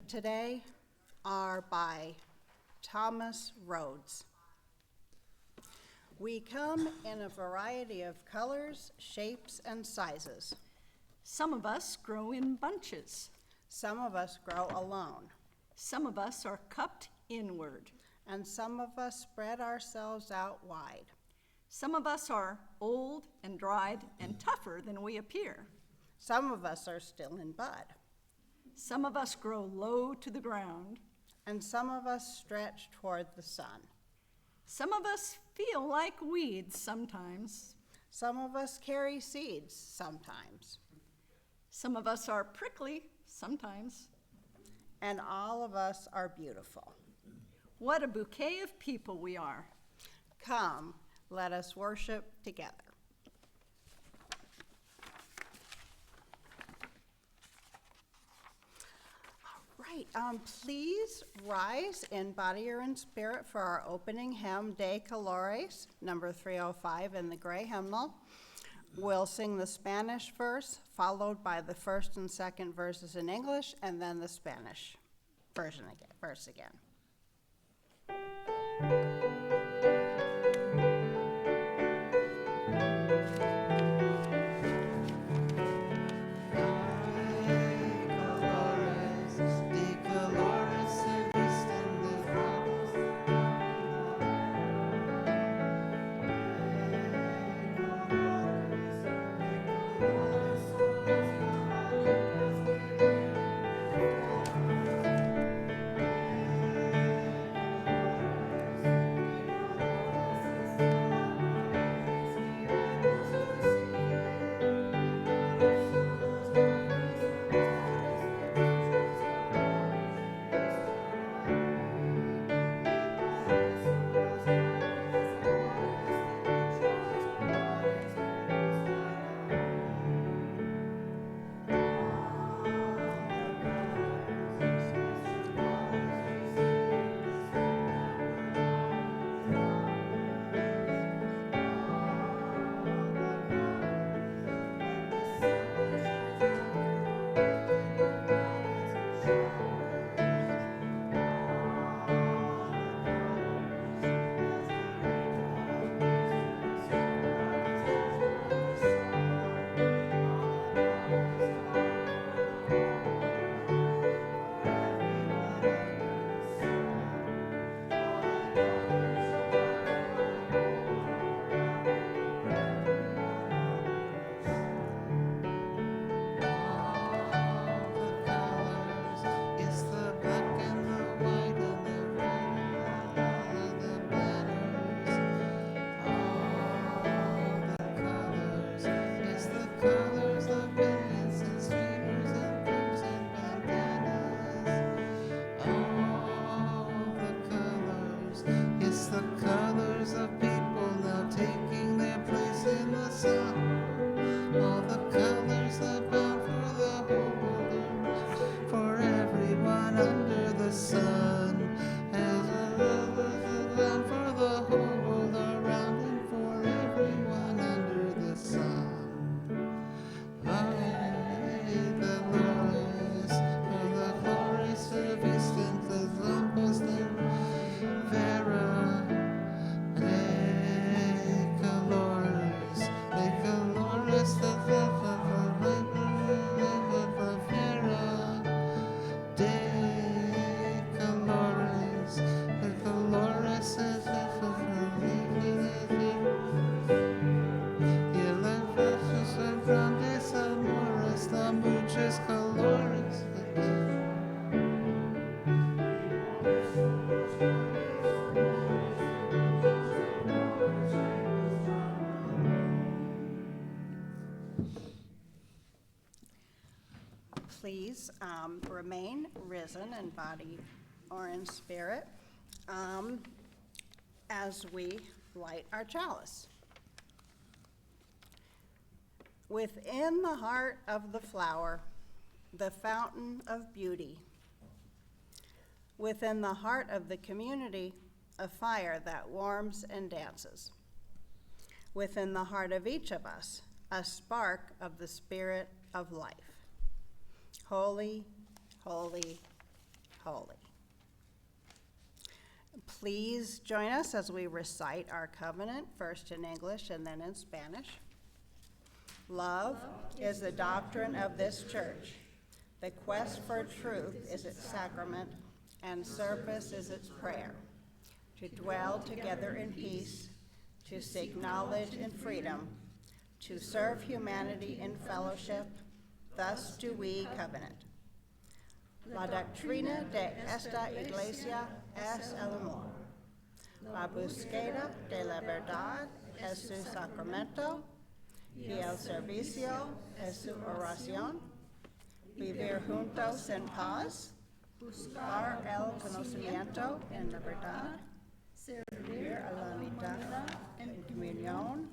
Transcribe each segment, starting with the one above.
today are by Thomas Rhodes. We come in a variety of colors, shapes, and sizes. Some of us grow in bunches. Some of us grow alone. Some of us are cupped inward. And some of us spread ourselves out wide. Some of us are old and dried and tougher than we appear. Some of us are still in bud. Some of us grow low to the ground. And some of us stretch toward the sun. Some of us feel like weeds sometimes. Some of us carry seeds sometimes. Some of us are prickly sometimes. And all of us are beautiful. What a bouquet of people we are. Come, let us worship together. All right, please rise in body or in spirit for our opening hymn, De Colores, number 305 in the gray hymnal. We'll sing the Spanish verse, followed by the first and second verses in English, and then the Spanish verse again. Please remain risen in body or in spirit as we light our chalice. Within the heart of the flower, the fountain of beauty. Within the heart of the community, a fire that warms and dances. Within the heart of each of us, a spark of the spirit of life. Holy, holy, holy. Please join us as we recite our covenant, first in English and then in Spanish. Love is the doctrine of this church. The quest for truth is its sacrament, and service is its prayer. To dwell together in peace, to seek knowledge in freedom, to serve humanity in fellowship, thus do we covenant. La doctrina de esta iglesia es el amor. La búsqueda de la verdad es su sacramento, y el servicio es su oración. Vivir juntos en paz, buscar el conocimiento en la verdad, servir a la unidad en comunión.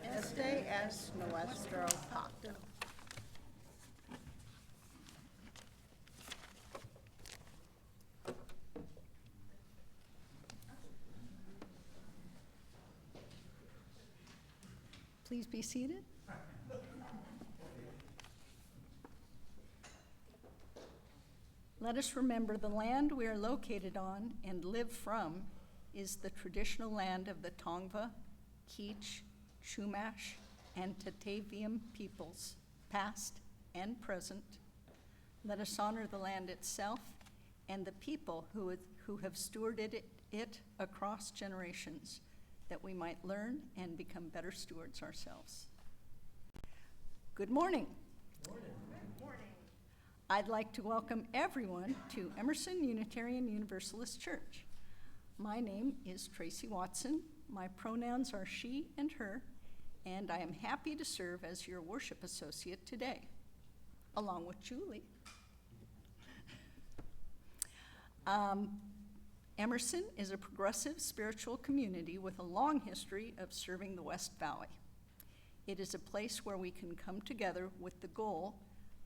Este es nuestro pacto. Please be seated. Let us remember the land we are located on and live from is the traditional land of the Tongva, Kizh, Chumash, and Tataviam peoples, past and present. Let us honor the land itself and the people who have stewarded it across generations, that we might learn and become better stewards ourselves. Good morning. Good morning. I'd like to welcome everyone to Emerson Unitarian Universalist Church. My name is Tracy Watson. My pronouns are she and her, and I am happy to serve as your worship associate today, along with Julie. Emerson is a progressive spiritual community with a long history of serving the West Valley. It is a place where we can come together with the goal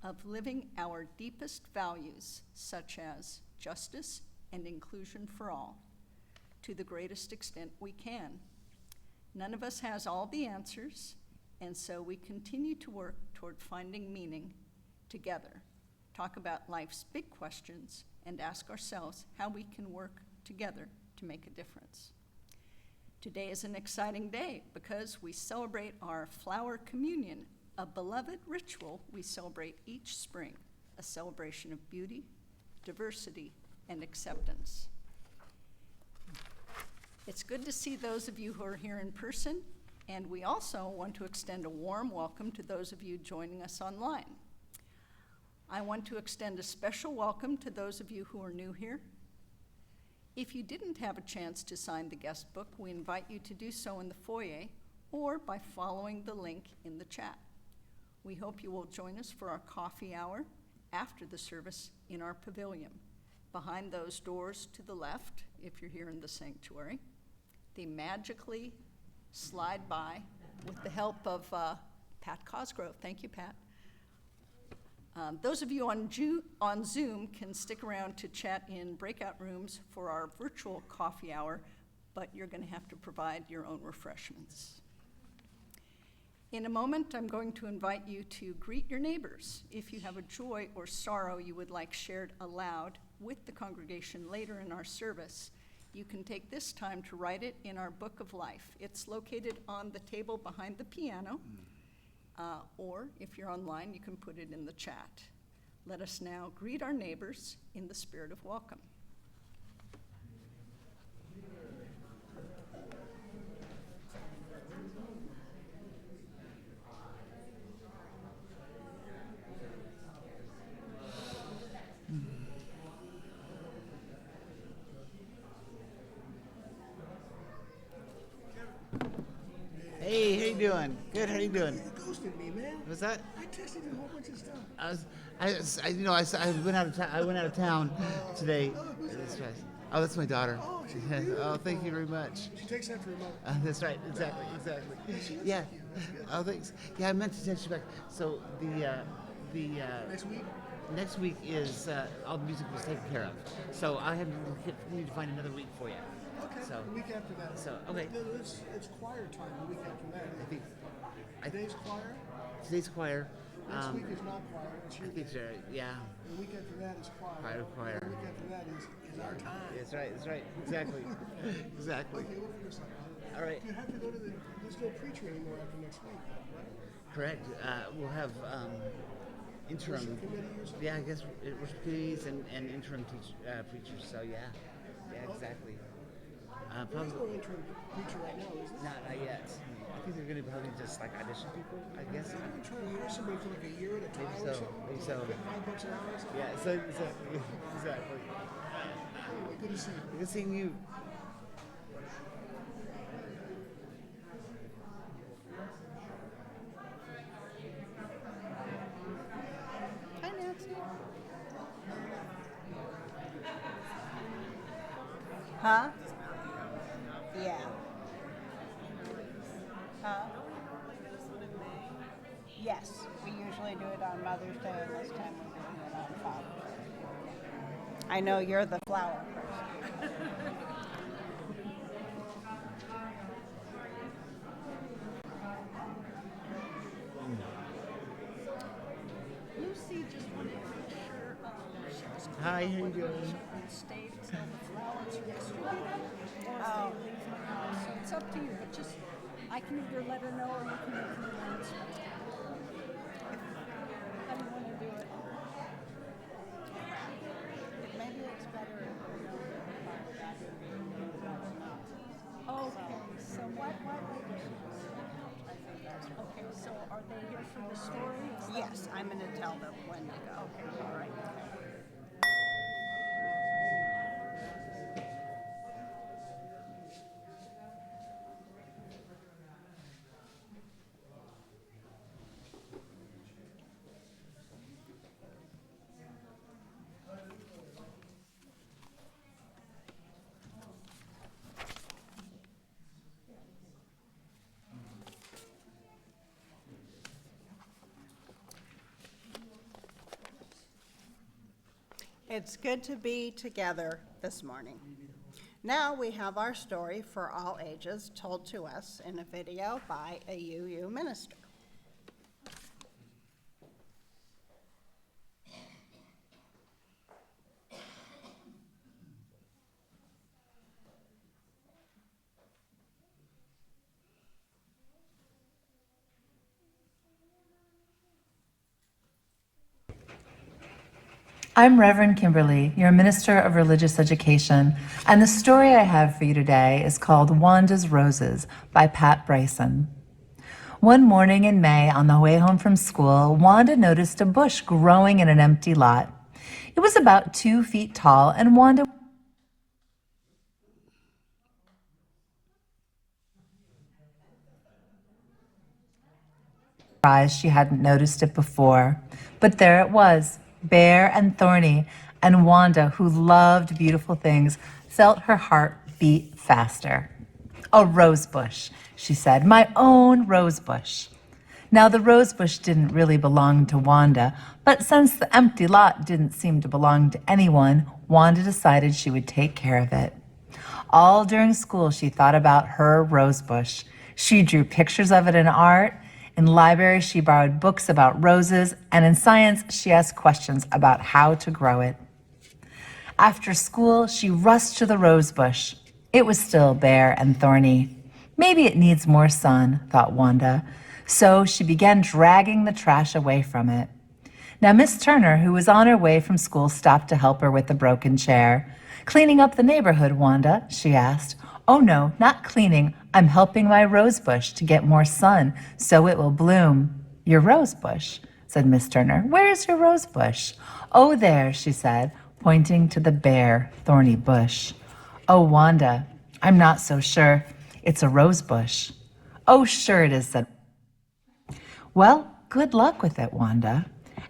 of living our deepest values, such as justice and inclusion for all, to the greatest extent we can. None of us has all the answers, and so we continue to work toward finding meaning together, talk about life's big questions, and ask ourselves how we can work together to make a difference. Today is an exciting day because we celebrate our flower communion, a beloved ritual we celebrate each spring, a celebration of beauty, diversity, and acceptance. It's good to see those of you who are here in person, and we also want to extend a warm welcome to those of you joining us online. I want to extend a special welcome to those of you who are new here. If you didn't have a chance to sign the guest book, we invite you to do so in the foyer or by following the link in the chat. We hope you will join us for our coffee hour after the service in our pavilion, behind those doors to the left, if you're here in the sanctuary. They magically slide by with the help of Pat Cosgrove. Thank you, Pat. Those of you on Zoom can stick around to chat in breakout rooms for our virtual coffee hour, but you're going to have to provide your own refreshments. In a moment, I'm going to invite you to greet your neighbors. If you have a joy or sorrow you would like shared aloud with the congregation later in our service, you can take this time to write it in our Book of Life. It's located on the table behind the piano. Or if you're online, you can put it in the chat. Let us now greet our neighbors in the spirit of welcome. Hey, how you doing? Good. How you doing? You ghosted me, man. What's that? I texted you a whole bunch of stuff. I went out of town. I went out of town today. who's that? That's right. Oh, that's my daughter. Oh, she's cute. Oh, thank you very much. She takes after her mother. That's right. Exactly. She is Yeah. cute. That's good. Oh, thanks. Yeah, I meant to text you back. So Next week? next week is all the music was taken care of. So I need to find another week for you. Okay. So The week after that. so, okay. It's choir time the week after that. I think Today's choir? today's choir. Next week is not choir, it's I youth. think so, yeah. The week after that is choir. Choir. The week after that is our time. That's right, exactly. Exactly. Okay, we'll figure something out. All right, You have to go to there's no preacher anymore after next week, right? correct. We'll have interim. Worship committee or something? Yeah, I guess worship committees and interim preachers, so yeah. Yeah, exactly. There is Probably no interim preacher right now, is there? not yet. I think they're going to probably just like audition people, I guess. I've been trying to hire somebody for like a year at a time Maybe or so, something. maybe so. Get $5 an hour or something. Yeah, so exactly. Anyway, good to see you. Good seeing you. Hi, Nancy. Huh? Yeah. Huh? Yes, we usually do it on Mother's Day, and this time we're doing it on Father's Day. I know you're the flower person. Lucy just wanted to make sure she was Hi, how you doing? stayed till the flowers are distributed, or if they leave the house. So it's up to you, but just, I can either let her know or you can make an announcement. How do you want to do it? Maybe it's better if we know that the Father got here before that's not. Okay, so what, I think that's okay, so are they here for the story? Is that- Yes, I'm going to tell them when to go. Okay, all right. It's good to be together this morning. Now we have our story for all ages told to us in a video by a UU minister. I'm Reverend Kimberly, your Minister of Religious Education, and the story I have for you today is called Wanda's Roses by Pat Bryson. One morning in May, on the way home from school, Wanda noticed a bush growing in an empty lot. It was about 2 feet tall, and Wanda surprised she hadn't noticed it before. But there it was, bare and thorny, and Wanda, who loved beautiful things, felt her heart beat faster. A rose bush, she said, my own rose bush. Now, the rose bush didn't really belong to Wanda, but since the empty lot didn't seem to belong to anyone, Wanda decided she would take care of it. All during school, she thought about her rose bush. She drew pictures of it in art. In library, she borrowed books about roses, and in science, she asked questions about how to grow it. After school, she rushed to the rose bush. It was still bare and thorny. Maybe it needs more sun, thought Wanda. So she began dragging the trash away from it. Now, Miss Turner, who was on her way from school, stopped to help her with the broken chair. Cleaning up the neighborhood, Wanda, she asked. Oh no, not cleaning. I'm helping my rose bush to get more sun so it will bloom. Your rose bush, said Miss Turner. Where is your rose bush? Oh, there, she said, pointing to the bare, thorny bush. Oh, Wanda, I'm not so sure. It's a rose bush. Oh, sure it is, said. Well, good luck with it, Wanda.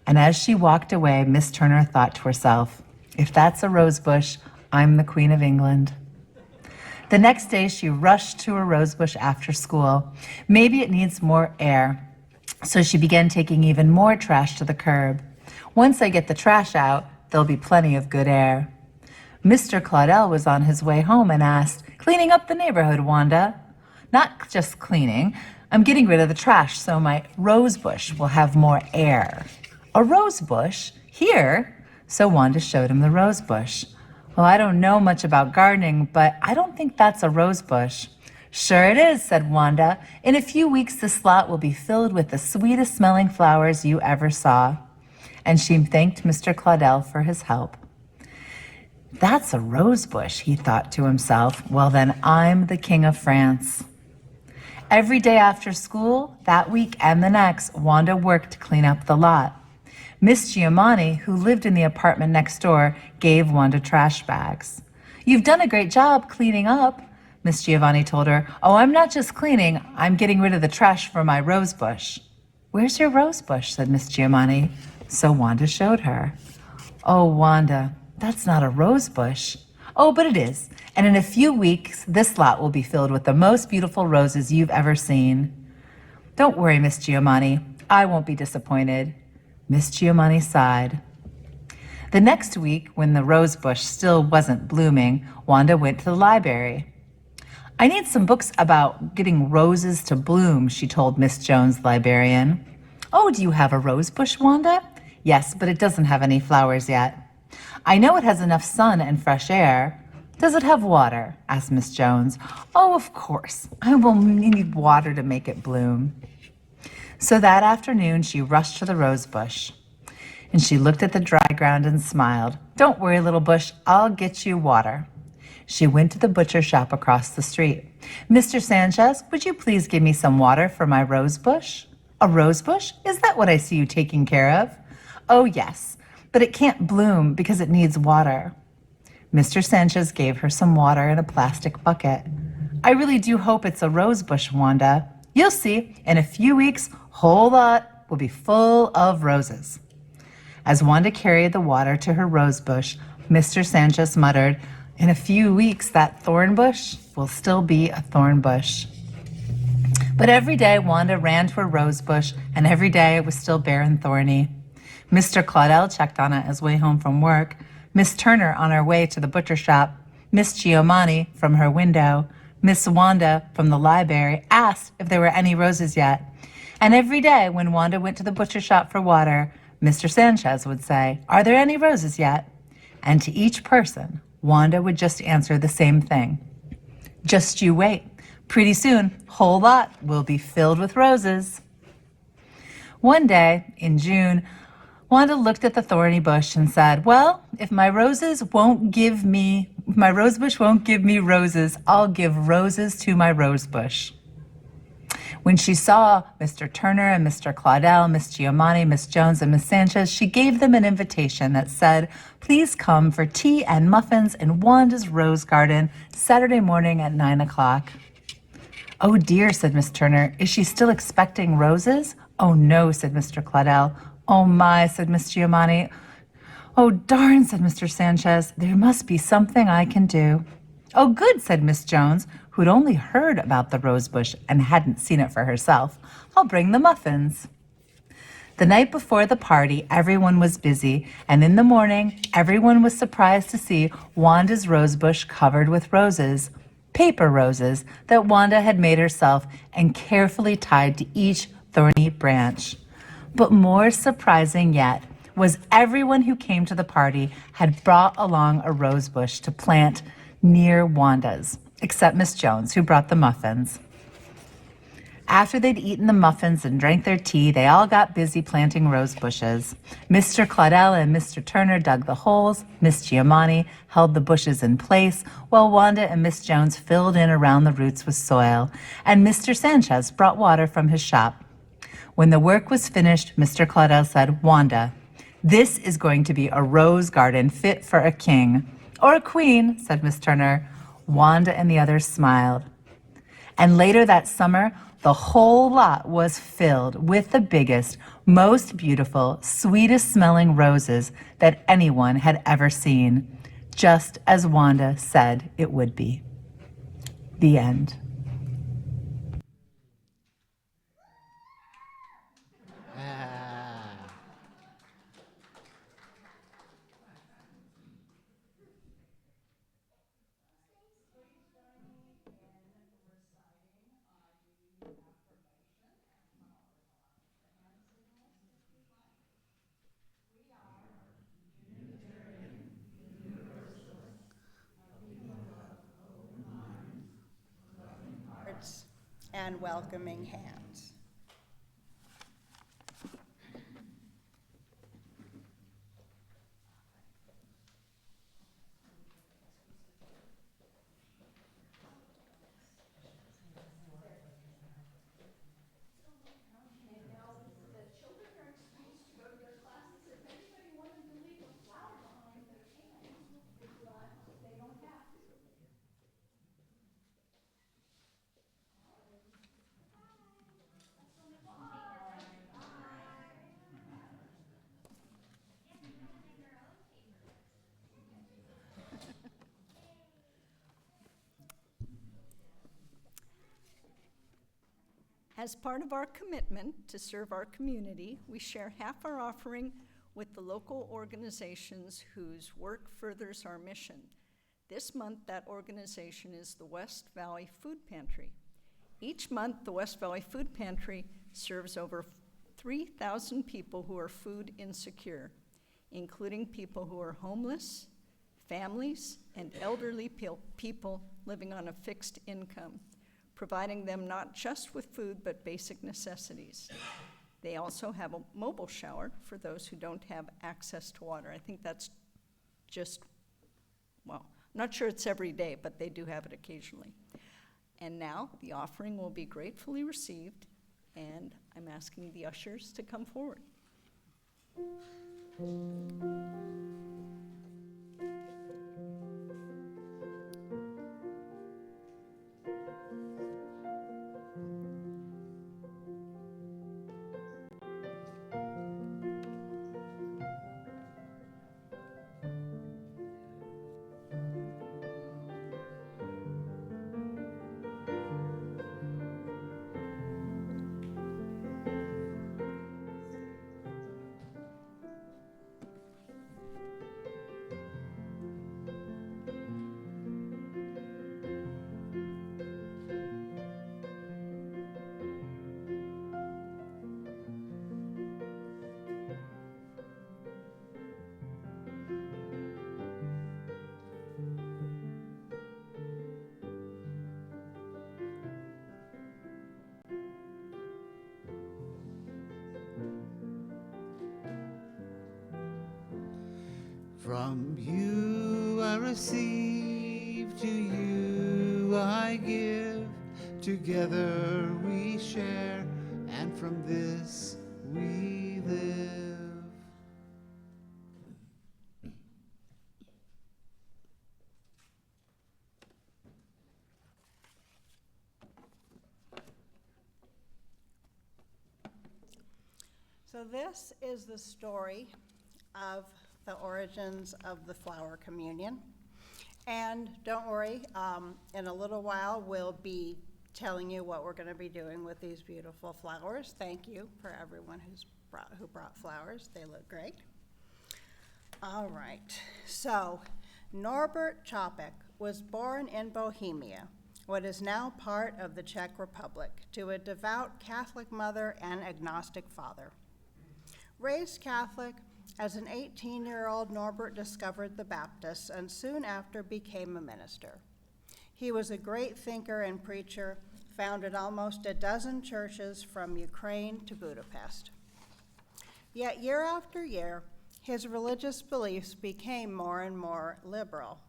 And as she walked away, Miss Turner thought to herself, if that's a rose bush, I'm the Queen of England. The next day, she rushed to her rose bush after school. Maybe it needs more air. So she began taking even more trash to the curb. Once I get the trash out, there'll be plenty of good air. Mr. Claudel was on his way home and asked, cleaning up the neighborhood, Wanda? Not just cleaning. I'm getting rid of the trash so my rose bush will have more air. A rose bush? Here? So Wanda showed him the rose bush. Well, I don't know much about gardening, but I don't think that's a rose bush. Sure it is, said Wanda. In a few weeks, this lot will be filled with the sweetest smelling flowers you ever saw. And she thanked Mr. Claudel for his help. That's a rose bush, he thought to himself. Well, then I'm the King of France. Every day after school, that week and the next, Wanda worked to clean up the lot. Miss Giamatti, who lived in the apartment next door, gave Wanda trash bags. You've done a great job cleaning up, Miss Giovanni told her. Oh, I'm not just cleaning, I'm getting rid of the trash for my rose bush. Where's your rose bush, said Miss Giamatti. So Wanda showed her. Oh, Wanda, that's not a rose bush. Oh, but it is. And in a few weeks, this lot will be filled with the most beautiful roses you've ever seen. Don't worry, Miss Giamatti. I won't be disappointed. Miss Giamatti sighed. The next week, when the rose bush still wasn't blooming, Wanda went to the library. I need some books about getting roses to bloom, she told Miss Jones, the librarian. Oh, do you have a rose bush, Wanda? Yes, but it doesn't have any flowers yet. I know it has enough sun and fresh air. Does it have water? Asked Miss Jones. Oh, of course. I will need water to make it bloom. So that afternoon, she rushed to the rose bush. And she looked at the dry ground and smiled. Don't worry, little bush, I'll get you water. She went to the butcher shop across the street. Mr. Sanchez, would you please give me some water for my rose bush? A rose bush? Is that what I see you taking care of? Oh, yes, but it can't bloom because it needs water. Mr. Sanchez gave her some water in a plastic bucket. I really do hope it's a rose bush, Wanda. You'll see, in a few weeks, whole lot will be full of roses. As Wanda carried the water to her rose bush, Mr. Sanchez muttered, in a few weeks, that thorn bush will still be a thorn bush. But every day, Wanda ran to her rose bush, and every day it was still bare and thorny. Mr. Claudel checked on it his way home from work, Miss Turner on her way to the butcher shop, Miss Giamatti from her window, Miss Wanda from the library asked if there were any roses yet. And every day when Wanda went to the butcher shop for water, Mr. Sanchez would say, are there any roses yet? And to each person, Wanda would just answer the same thing. Just you wait. Pretty soon, whole lot will be filled with roses. One day in June, Wanda looked at the thorny bush and said, well, if my rose bush won't give me roses, I'll give roses to my rose bush. When she saw Mr. Turner and Mr. Claudel, Miss Giamatti, Miss Jones, and Miss Sanchez, she gave them an invitation that said, please come for tea and muffins in Wanda's rose garden Saturday morning at 9 o'clock. Oh dear, said Miss Turner, is she still expecting roses? Oh no, said Mr. Claudel. Oh my, said Miss Giamatti. Oh darn, said Mr. Sanchez, there must be something I can do. Oh good, said Miss Jones, who'd only heard about the rose bush and hadn't seen it for herself. I'll bring the muffins. The night before the party, everyone was busy, and in the morning, everyone was surprised to see Wanda's rose bush covered with roses, paper roses that Wanda had made herself and carefully tied to each thorny branch. But more surprising yet was everyone who came to the party had brought along a rose bush to plant near Wanda's, except Miss Jones, who brought the muffins. After they'd eaten the muffins and drank their tea, they all got busy planting rose bushes. Mr. Claudel and Mr. Turner dug the holes, Miss Giamatti held the bushes in place, while Wanda and Miss Jones filled in around the roots with soil, and Mr. Sanchez brought water from his shop. When the work was finished, Mr. Claudel said, Wanda, this is going to be a rose garden fit for a king. Or a queen, said Miss Turner. Wanda and the others smiled. And later that summer, the whole lot was filled with the biggest, most beautiful, sweetest smelling roses that anyone had ever seen, just as Wanda said it would be. The end. and welcoming hands. As part of our commitment to serve our community, we share half our offering with the local organizations whose work furthers our mission. This month, that organization is the West Valley Food Pantry. Each month, the West Valley Food Pantry serves over 3,000 people who are food insecure, including people who are homeless, families, and elderly people living on a fixed income, providing them not just with food, but basic necessities. They also have a mobile shower for those who don't have access to water. I think that's just, well, I'm not sure it's every day, but they do have it occasionally. And now the offering will be gratefully received, and I'm asking the ushers to come forward. From you I receive, to you I give. Together we share, and from this we live. So this is the story of the origins of the flower communion. And don't worry, in a little while, we'll be telling you what we're going to be doing with these beautiful flowers. Thank you for everyone who brought flowers. They look great. All right, so Norbet Čapak was born in Bohemia, what is now part of the Czech Republic, to a devout Catholic mother and agnostic father. Raised Catholic, as an 18-year-old, Norbert discovered the Baptists and soon after became a minister. He was a great thinker and preacher, founded almost a dozen churches from Ukraine to Budapest. Yet year after year, his religious beliefs became more and more liberal.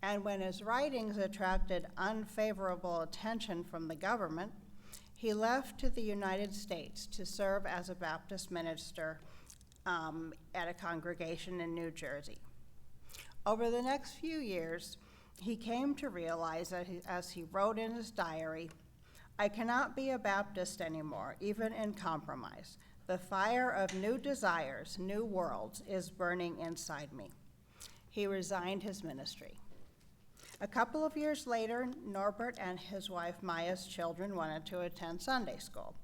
And when his writings attracted unfavorable attention from the government, he left to the United States to serve as a Baptist minister at a congregation in New Jersey. Over the next few years, he came to realize that as he wrote in his diary, "I cannot be a Baptist anymore, even in compromise. The fire of new desires, new worlds is burning inside me." He resigned his ministry. A couple of years later, Norbert and his wife Maya's children wanted to attend Sunday school.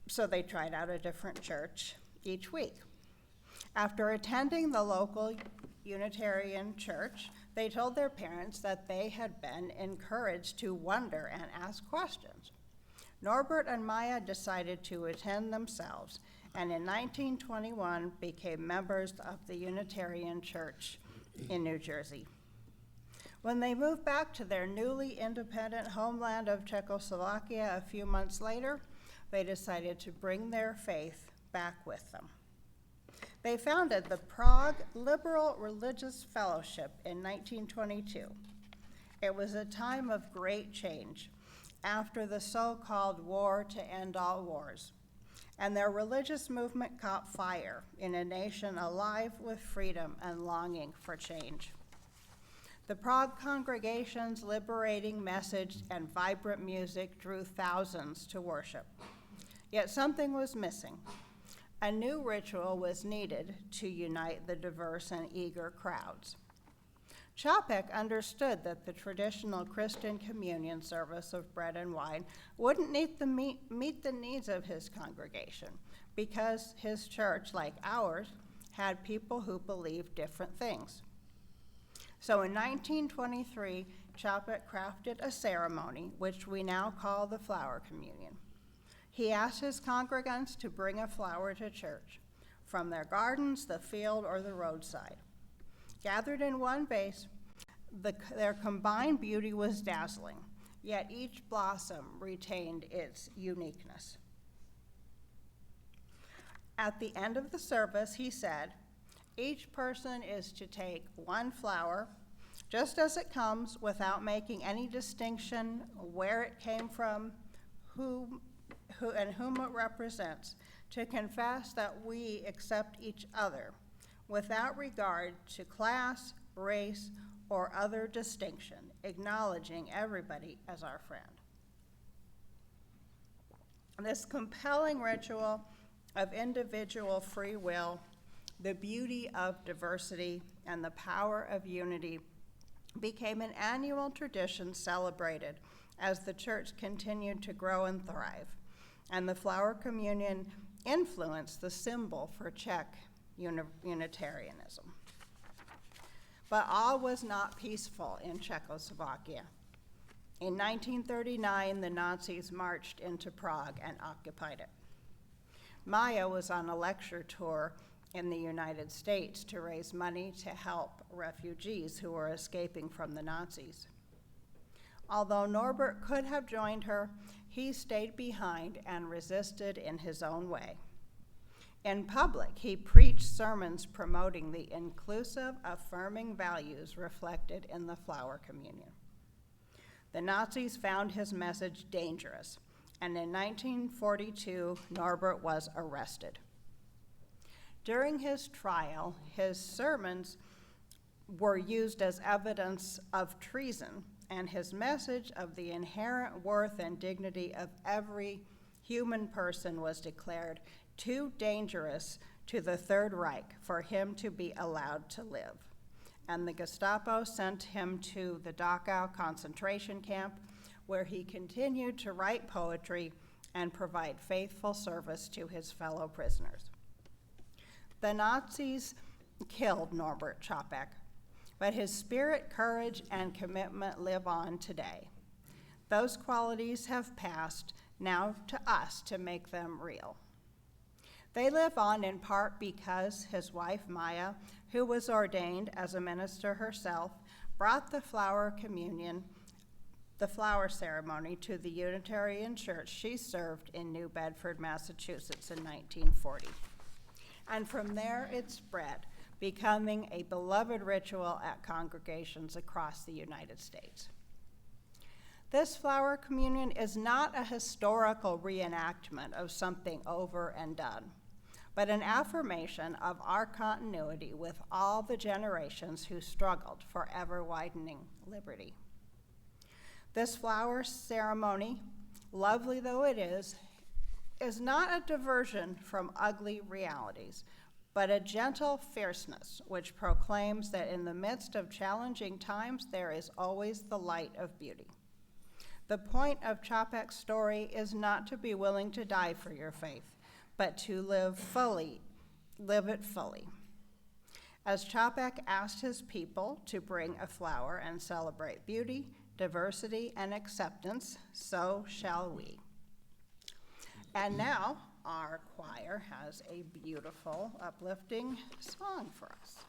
So they tried out a different church each week. After attending the local Unitarian church, they told their parents that they had been encouraged to wonder and ask questions. Norbert and Maya decided to attend themselves, and in 1921 became members of the Unitarian Church in New Jersey. When they moved back to their newly independent homeland of Czechoslovakia a few months later, they decided to bring their faith back with them. They founded the Prague Liberal Religious Fellowship in 1922. It was a time of great change after the so-called war to end all wars, and their religious movement caught fire in a nation alive with freedom and longing for change. The Prague congregation's liberating message and vibrant music drew thousands to worship. Yet something was missing. A new ritual was needed to unite the diverse and eager crowds. Čapak understood that the traditional Christian communion service of bread and wine wouldn't meet the needs of his congregation because his church, like ours, had people who believed different things. So in 1923, Čapak crafted a ceremony, which we now call the flower communion. He asked his congregants to bring a flower to church, from their gardens, the field, or the roadside. Gathered in one vase, their combined beauty was dazzling, yet each blossom retained its uniqueness. At the end of the service, he said, "Each person is to take one flower, just as it comes, without making any distinction where it came from, who and whom it represents, to confess that we accept each other without regard to class, race, or other distinction, acknowledging everybody as our friend." This compelling ritual of individual free will, the beauty of diversity, and the power of unity became an annual tradition celebrated as the church continued to grow and thrive, and the flower communion influenced the symbol for Czech Unitarianism. But all was not peaceful in Czechoslovakia. In 1939, the Nazis marched into Prague and occupied it. Maya was on a lecture tour in the United States to raise money to help refugees who were escaping from the Nazis. Although Norbert could have joined her, he stayed behind and resisted in his own way. In public, he preached sermons promoting the inclusive, affirming values reflected in the flower communion. The Nazis found his message dangerous, and in 1942, Norbert was arrested. During his trial, his sermons were used as evidence of treason, and his message of the inherent worth and dignity of every human person was declared too dangerous to the Third Reich for him to be allowed to live. And the Gestapo sent him to the Dachau concentration camp, where he continued to write poetry and provide faithful service to his fellow prisoners. The Nazis killed Norbert Čapak, but his spirit, courage, and commitment live on today. Those qualities have passed now to us to make them real. They live on in part because his wife, Maya, who was ordained as a minister herself, brought the flower ceremony to the Unitarian Church she served in New Bedford, Massachusetts in 1940. And from there it spread, becoming a beloved ritual at congregations across the United States. This flower communion is not a historical reenactment of something over and done, but an affirmation of our continuity with all the generations who struggled for ever-widening liberty. This flower ceremony, lovely though it is not a diversion from ugly realities, but a gentle fierceness which proclaims that in the midst of challenging times, there is always the light of beauty. The point of Čapak's story is not to be willing to die for your faith, but to live it fully. As Čapak asked his people to bring a flower and celebrate beauty, diversity, and acceptance, so shall we. And now, our choir has a beautiful, uplifting song for us.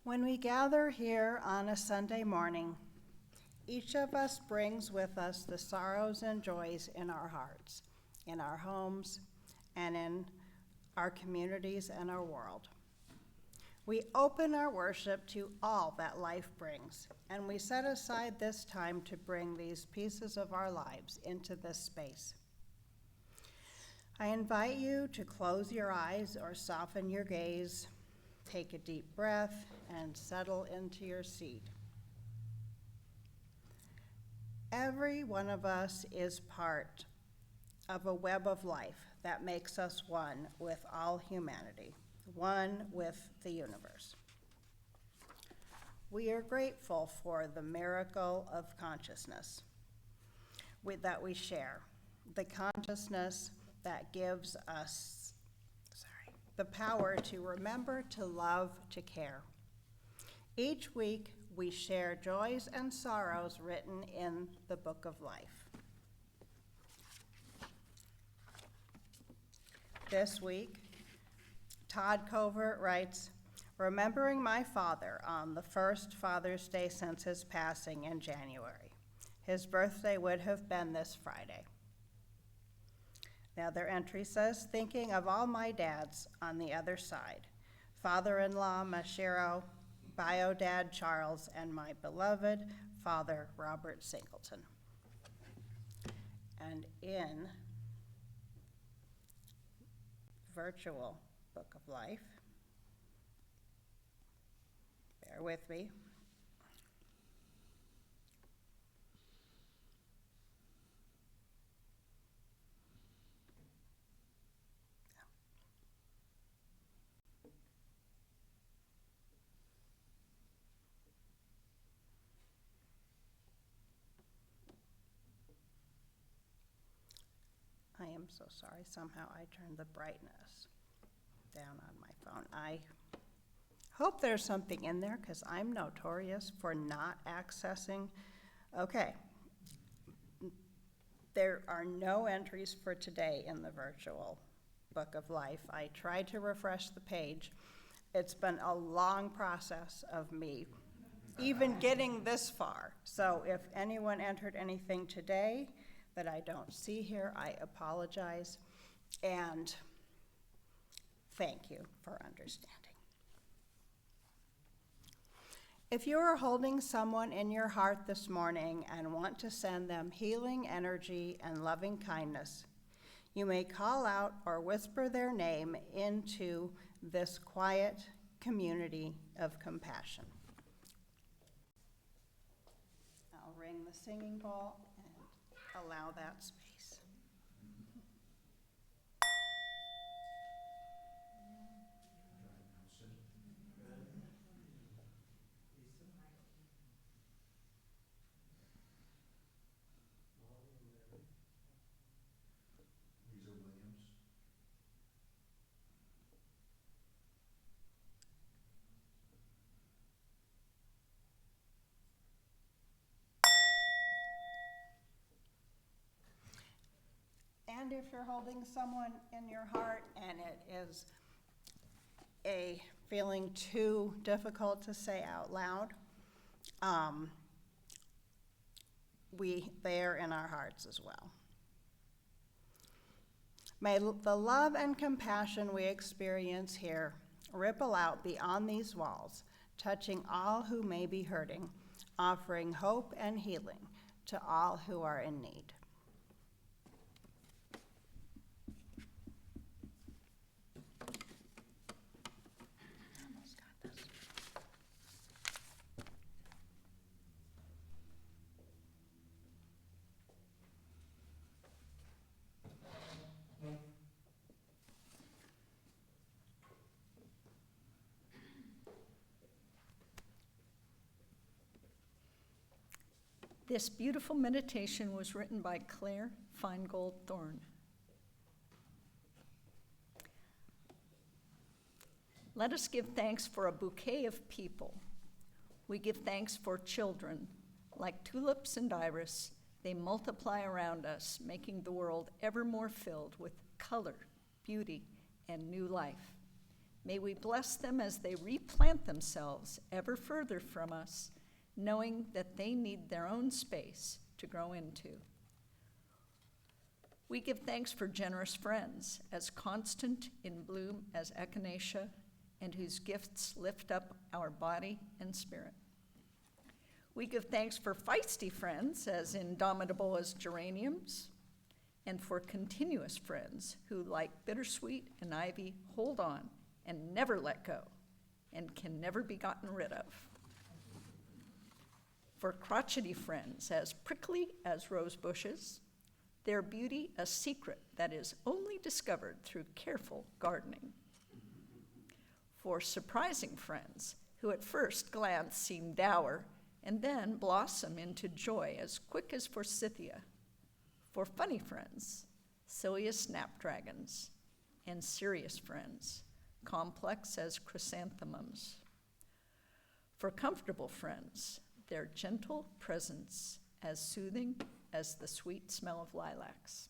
When we gather here on a Sunday morning, each of us brings with us the sorrows and joys in our hearts, in our homes, and in our communities and our world. We open our worship to all that life brings, and we set aside this time to bring these pieces of our lives into this space. I invite you to close your eyes or soften your gaze, take a deep breath, and settle into your seat. Every one of us is part of a web of life that makes us one with all humanity, one with the universe. We are grateful for the miracle of consciousness that we share, the consciousness that gives us the power to remember, to love, to care. Each week, we share joys and sorrows written in the book of life. This week, Todd Covert writes, "Remembering my father on the first Father's Day since his passing in January. His birthday would have been this Friday." The other entry says, "Thinking of all my dads on the other side, father-in-law Mashiro, bio-dad Charles, and my beloved father, Robert Singleton." And in virtual Book of Life, bear with me, I am so sorry, somehow I turned the brightness down on my phone. I hope there's something in there because I'm notorious for not accessing. Okay, There are no entries for today in the virtual Book of Life. I tried to refresh the page. It's been a long process of me even getting this far. So if anyone entered anything today that I don't see here, I apologize, and thank you for understanding. If you are holding someone in your heart this morning and want to send them healing energy and loving kindness, you may call out or whisper their name into this quiet community of compassion. I'll ring the singing bowl and allow that space. And if you're holding someone in your heart and it is a feeling too difficult to say out loud, they are in our hearts as well. May the love and compassion we experience here ripple out beyond these walls, touching all who may be hurting, offering hope and healing to all who are in need. This beautiful meditation was written by Claire Feingold Thorne. Let us give thanks for a bouquet of people. We give thanks for children. Like tulips and iris, they multiply around us, making the world ever more filled with color, beauty, and new life. May we bless them as they replant themselves ever further from us, knowing that they need their own space to grow into. We give thanks for generous friends, as constant in bloom as echinacea, and whose gifts lift up our body and spirit. We give thanks for feisty friends, as indomitable as geraniums, and for continuous friends who, like bittersweet and ivy, hold on and never let go, and can never be gotten rid of. For crotchety friends, as prickly as rose bushes, their beauty a secret that is only discovered through careful gardening. For surprising friends, who at first glance seem dour and then blossom into joy as quick as forsythia. For funny friends, silly as snapdragons, and serious friends, complex as chrysanthemums. For comfortable friends, their gentle presence as soothing as the sweet smell of lilacs.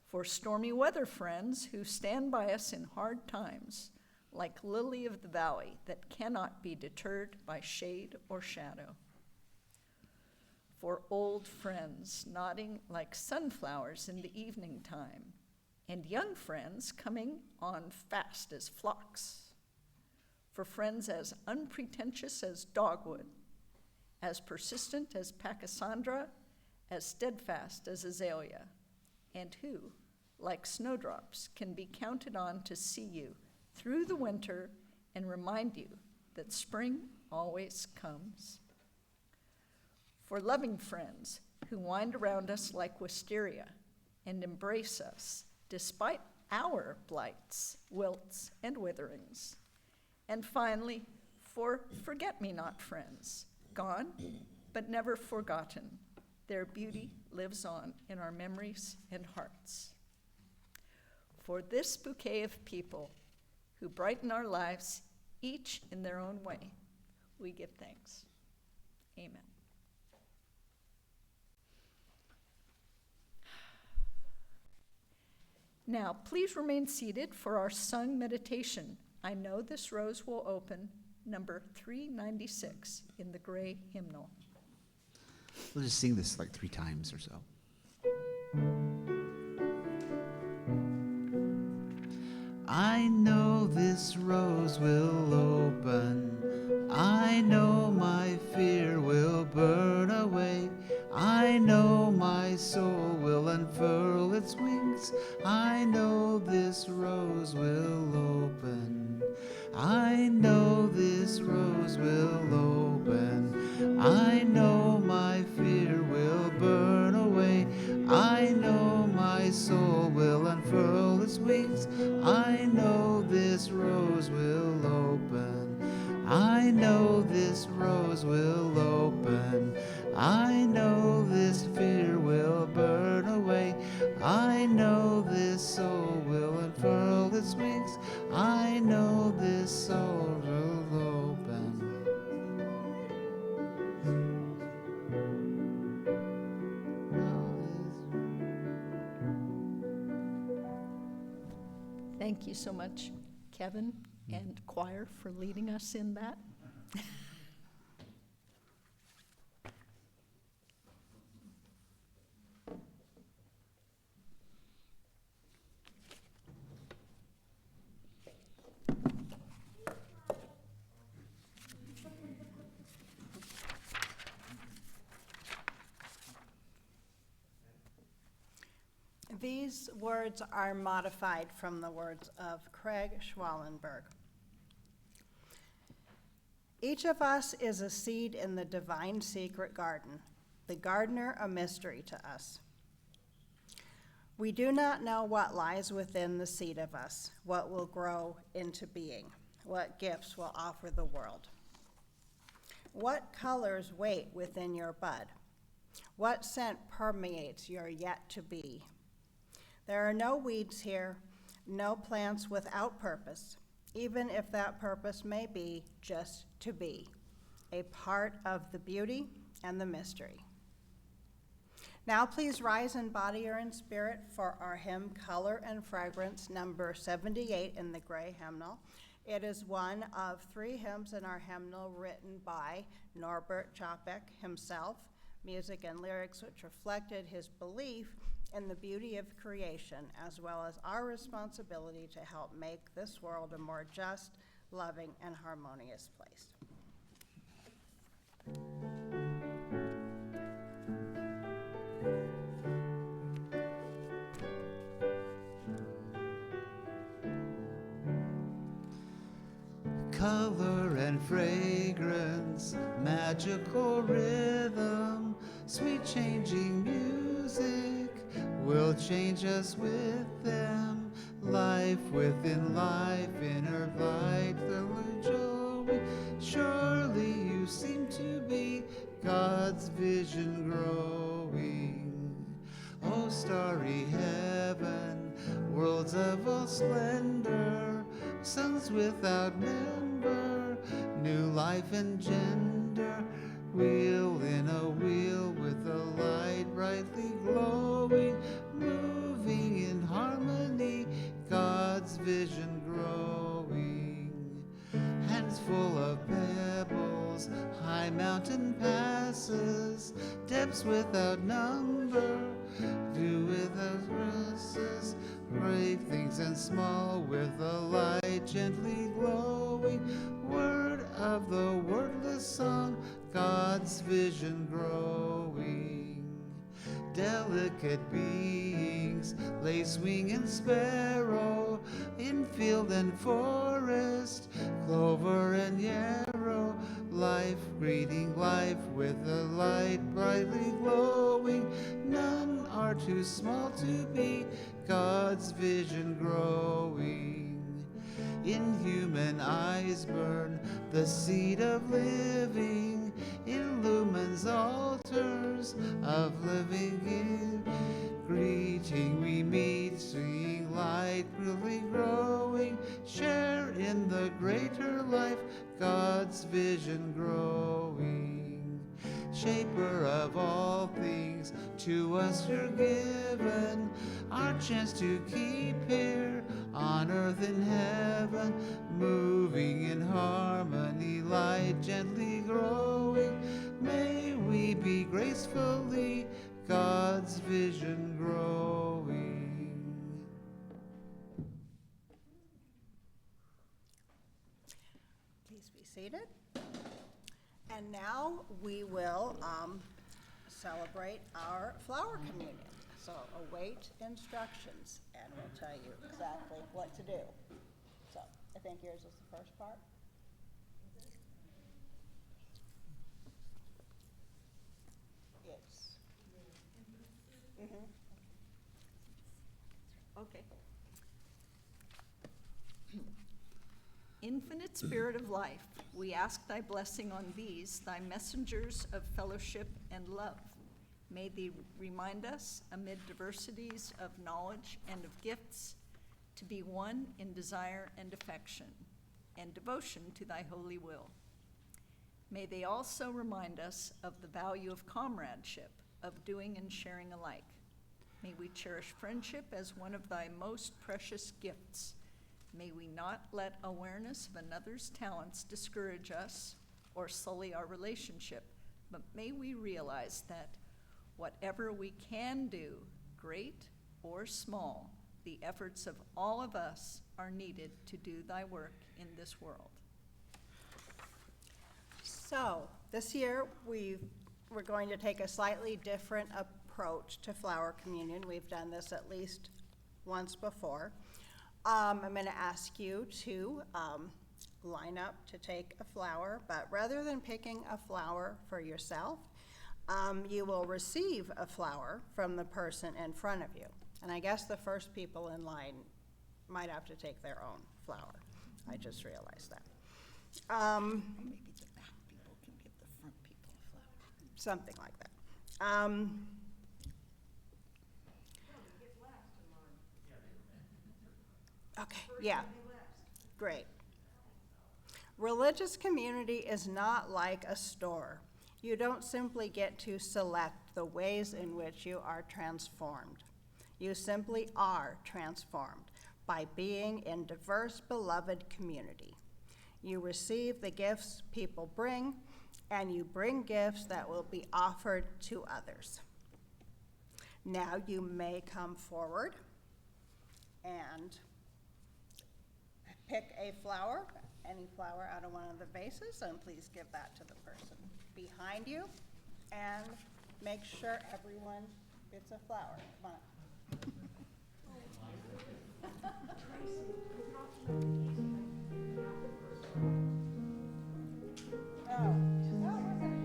For stormy weather friends who stand by us in hard times, like lily of the valley that cannot be deterred by shade or shadow. For old friends nodding like sunflowers in the evening time, and young friends coming on fast as phlox. For friends as unpretentious as dogwood, as persistent as pachysandra, as steadfast as azalea, and who, like snowdrops, can be counted on to see you through the winter and remind you that spring always comes. For loving friends who wind around us like wisteria and embrace us despite our blights, wilts, and witherings. And finally, for forget-me-not friends, gone but never forgotten. Their beauty lives on in our memories and hearts. For this bouquet of people who brighten our lives, each in their own way, we give thanks. Amen. Now, please remain seated for our sung meditation. I Know This Rose Will Open, number 396 in the gray hymnal. We'll just sing this like 3 times or so. I know this rose will open. I know my fear will burn away. I know my soul will unfurl its wings. I know this rose will open. I know this rose will open. I know my fear will burn away. I know my soul will unfurl its wings. I know this rose will open. I know this rose will open. I know this fear will burn away. I know this soul will unfurl its wings. I know this soul will open. Thank you so much, Kevin and choir, for leading us in that. These words are modified from the words of Craig Schwallenberg. Each of us is a seed in the divine secret garden, the gardener a mystery to us. We do not know what lies within the seed of us, what will grow into being, what gifts will offer the world. What colors wait within your bud? What scent permeates your yet to be? There are no weeds here, no plants without purpose, even if that purpose may be just to be, a part of the beauty and the mystery. Now please rise in body or in spirit for our hymn, Color and Fragrance, number 78 in the gray hymnal. It is one of 3 hymns in our hymnal written by Norbet Čapak himself, music and lyrics which reflected his belief in the beauty of creation, as well as our responsibility to help make this world a more just, loving, and harmonious place. Color and fragrance, magical rhythm, sweet changing music will change us with them. Life within life, inner light, the joy. Surely you seem to be God's vision growing. Oh, starry heaven, worlds of all splendor, suns without number, new life and gender, wheel in a wheel with a light brightly glowing, moving in harmony, God's vision growing. Hands full of pebbles, high mountain passes, depths without number, dew without roses, great things and small with a light gently glowing, word of the wordless song, God's vision growing. Delicate beings, lacewing and sparrow, in field and forest, clover and yarrow, life greeting life with a light brightly glowing. None are too small to be God's vision growing. In human eyes burn the seed of living, illumines altars of living in. Greeting we meet, seeing light really growing, share in the greater life, God's vision growing. Shaper of all things, to us you're given, our chance to keep here on earth and heaven, moving in harmony, light gently growing. May we be gracefully God's vision growing. Please be seated. And now we will celebrate our flower communion. So await instructions, and we'll tell you exactly what to do. So I think yours is the first part. Yes. Okay. Infinite Spirit of life, we ask thy blessing on these, thy messengers of fellowship and love. May thee remind us, amid diversities of knowledge and of gifts, to be one in desire and affection, and devotion to thy holy will. May they also remind us of the value of comradeship, of doing and sharing alike. May we cherish friendship as one of thy most precious gifts. May we not let awareness of another's talents discourage us or sully our relationship, but may we realize that whatever we can do, great or small, the efforts of all of us are needed to do thy work in this world. So this year we're going to take a slightly different approach to flower communion. We've done this at least once before. I'm going to ask you to line up to take a flower, but rather than picking a flower for yourself, you will receive a flower from the person in front of you. And I guess the first people in line might have to take their own flower. I just realized that. Maybe the back people can give the front people a flower. Something like that. Okay, yeah, great. Religious community is not like a store. You don't simply get to select the ways in which you are transformed. You simply are transformed by being in diverse, beloved community. You receive the gifts people bring, and you bring gifts that will be offered to others. Now you may come forward and pick a flower, any flower out of one of the vases, and please give that to the person behind you, and make sure everyone gets a flower. Come on. Oh, no, we're good.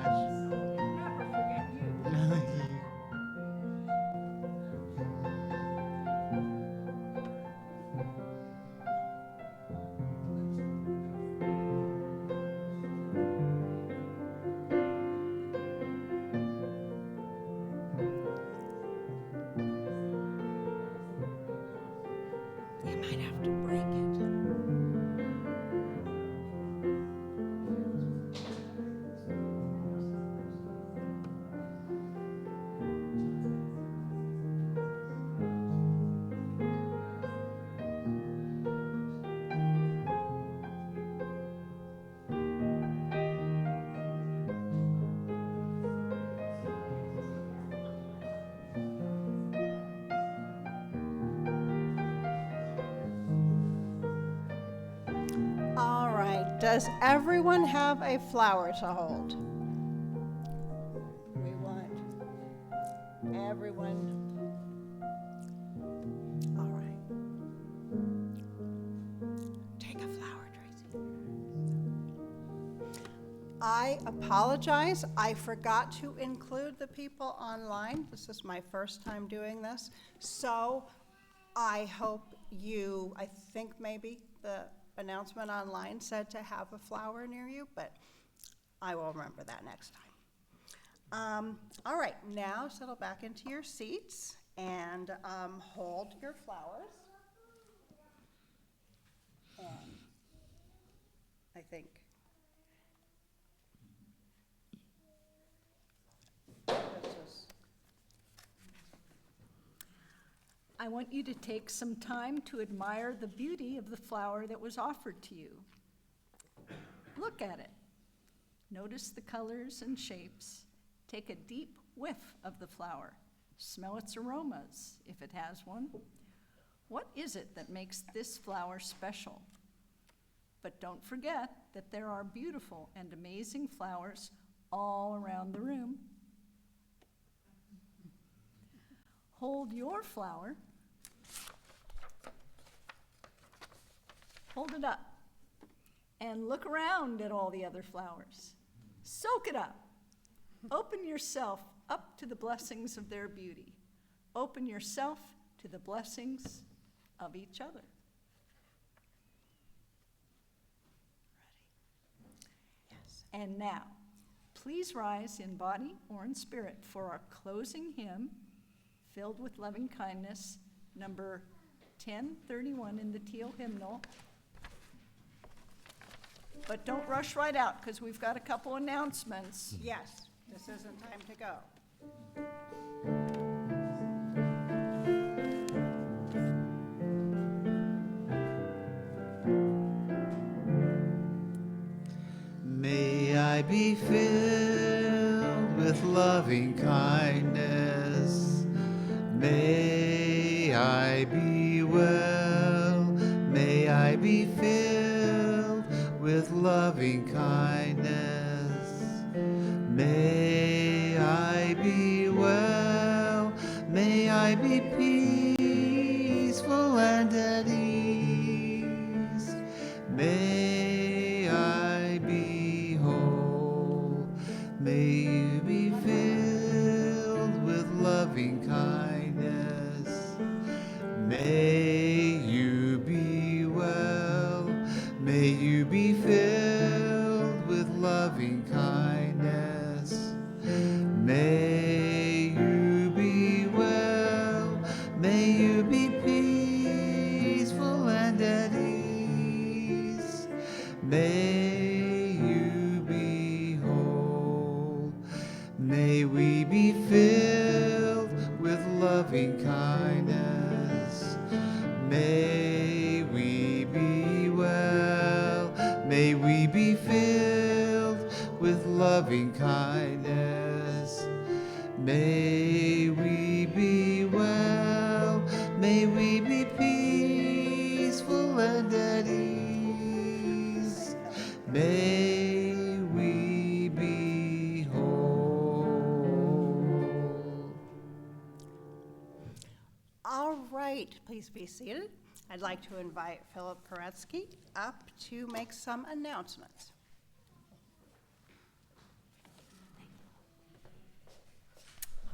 much. Never forget you. You might have to break it. All right, does everyone have a flower to hold? We want everyone. All right. Take a flower, Tracy. I apologize. I forgot to include the people online. This is my first time doing this. So I hope I think maybe the announcement online said to have a flower near you, but I will remember that next time. All right, now settle back into your seats and hold your flowers. And I think this is I want you to take some time to admire the beauty of the flower that was offered to you. Look at it. Notice the colors and shapes. Take a deep whiff of the flower. Smell its aromas, if it has one. What is it that makes this flower special? But don't forget that there are beautiful and amazing flowers all around the room. Hold your flower. Hold it up and look around at all the other flowers. Soak it up. Open yourself up to the blessings of their beauty. Open yourself to the blessings of each other. ready. Yes. And now, please rise in body or in spirit for our closing hymn, Filled with Loving Kindness, number 1031 in the teal hymnal. But don't rush right out, because we've got a couple announcements. Yes, this isn't time to go. May I be filled with loving kindness. May I be well. May I be filled with loving kindness. May I be well. May I be peaceful and at ease. May I be whole. May you be filled with loving kindness. May you be well. May you be filled with loving kindness. May you be well. May you be peaceful and at ease. May you be whole. May we be filled with loving kindness. May we be well. May we be filled with loving kindness. May we be well. May we be peaceful and at ease. May we be whole. All right, please be seated. I'd like to invite Philip Koretsky up to make some announcements.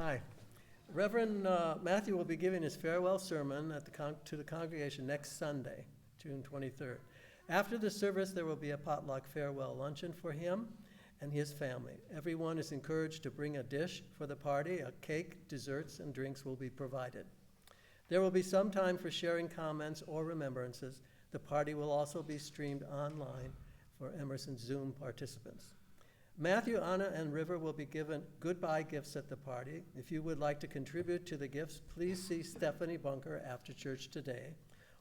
Hi. Reverend Matthew will be giving his farewell sermon to the congregation next Sunday, June 23rd. After the service, there will be a potluck farewell luncheon for him and his family. Everyone is encouraged to bring a dish for the party. A cake, desserts, and drinks will be provided. There will be some time for sharing comments or remembrances. The party will also be streamed online for Emerson Zoom participants. Matthew, Anna, and River will be given goodbye gifts at the party. If you would like to contribute to the gifts, please see Stephanie Bunker after church today,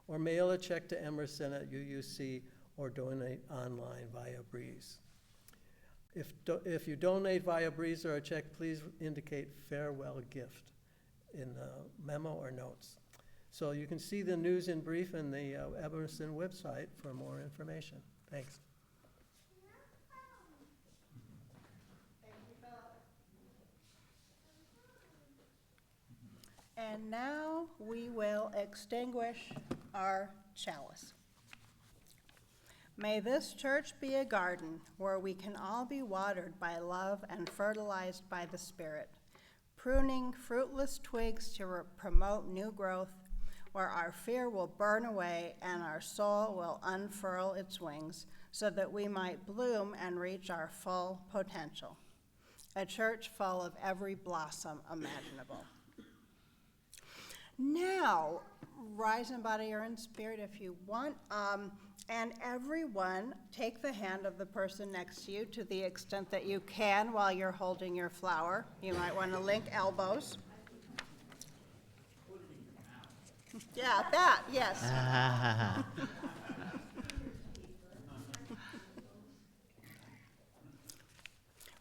or mail a check to Emerson at UUC, or donate online via Breeze. If you donate via Breeze or a check, please indicate farewell gift in the memo or notes. So you can see the news in brief in the Emerson website for more information. Thanks. And now we will extinguish our chalice. May this church be a garden where we can all be watered by love and fertilized by the Spirit, pruning fruitless twigs to promote new growth, where our fear will burn away and our soul will unfurl its wings so that we might bloom and reach our full potential. A church full of every blossom imaginable. Now, rise in body or in spirit if you want, and everyone take the hand of the person next to you to the extent that you can while you're holding your flower. You might want to link elbows. Yeah, that, yes.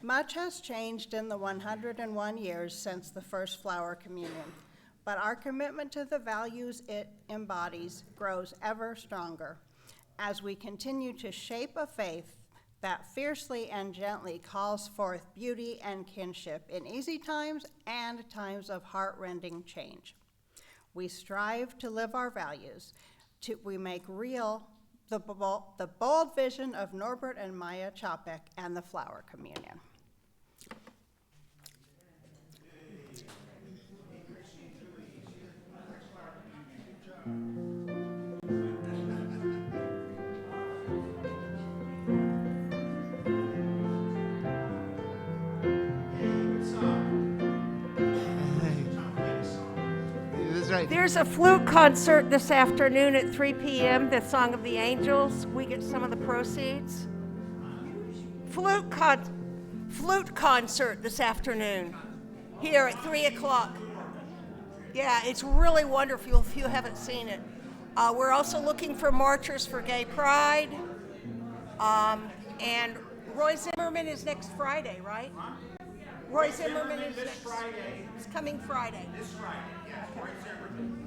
Much has changed in the 101 years since the first flower communion, but our commitment to the values it embodies grows ever stronger as we continue to shape a faith that fiercely and gently calls forth beauty and kinship in easy times and times of heart-rending change. We strive to live our values. We make real the bold vision of Norbert and Maya Čapak and the flower communion. Right. There's a flute concert this afternoon at 3 p.m., the Song of the Angels. We get some of the proceeds. Flute concert this afternoon here at 3 o'clock. Yeah, it's really wonderful if you haven't seen it. We're also looking for marchers for Gay Pride. And Roy Zimmerman is next Friday, right? Roy Zimmerman is next Friday. It's coming Friday. This Friday, yeah. Roy Zimmerman.